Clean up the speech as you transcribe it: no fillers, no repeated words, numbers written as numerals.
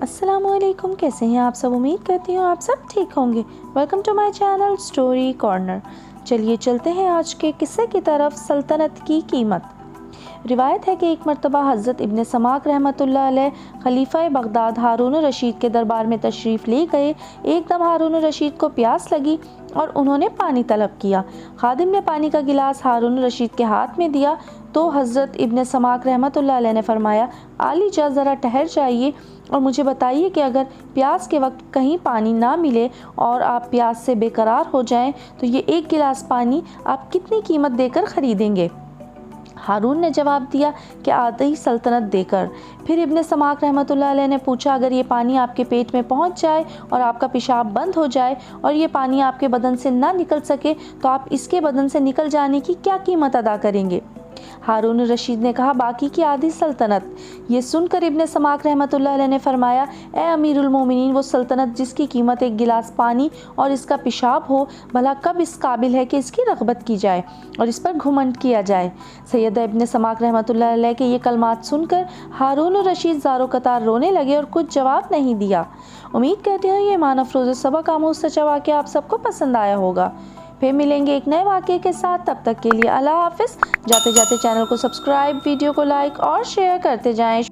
अस्सलामुअलैकुम, कैसे हैं आप सब। उम्मीद करती हूँ आप सब ठीक होंगे। Welcome to my channel story corner. चलिए चलते हैं आज के किस्से की तरफ। सल्तनत की कीमत। रिवायत है कि एक मरतबा हज़रत इब्न समाक रहमतुल्लाह अलैह खलीफा बगदाद हारून रशीद के दरबार में तशरीफ़ ले गए। एकदम हारून रशीद को प्यास लगी और उन्होंने पानी तलब किया। खादिम ने पानी का गिलास हारून रशीद के हाथ में दिया तो हज़रत इब्न समाक रहमतुल्लाह अलैह ने फरमाया, आली जा ज़रा ठहर जाइए और मुझे बताइए कि अगर प्यास के वक्त कहीं पानी ना मिले और आप प्यास से बेकरार हो जाएं तो ये एक गिलास पानी आप कितनी कीमत देकर ख़रीदेंगे। हारून ने जवाब दिया कि आधी सल्तनत देकर। फिर इब्न समाक रहमतुल्लाह अलैह ने पूछा, अगर ये पानी आपके पेट में पहुंच जाए और आपका पेशाब बंद हो जाए और ये पानी आपके बदन से ना निकल सके तो आप इसके बदन से निकल जाने की क्या कीमत अदा करेंगे। हारून रशीद ने कहा, बाकी की आधी सल्तनत। ये सुनकर इब्न समाक रहमतुल्लाह अलैह ने फरमाया, ए अमीरुल मोमिनीन, वो सल्तनत जिसकी कीमत एक गिलास पानी और इसका पेशाब हो, भला कब इस काबिल है कि इसकी रग़बत की जाए और इस पर घुमंड किया जाए। सैयद इब्न समाक रहमतुल्लाह अलैह के ये कलमात सुनकर हारून रशीद ज़ारो कतार रोने लगे और कुछ जवाब नहीं दिया। उम्मीद करती हूँ ये मान अफरोज़ सबक आमूज़ सच्चा वाक़या आप सबको पसंद आया होगा। फिर मिलेंगे एक नए वाक़ये के साथ। तब तक के लिए अल्लाह हाफ़िज़। जाते जाते चैनल को सब्सक्राइब, वीडियो को लाइक और शेयर करते जाएं।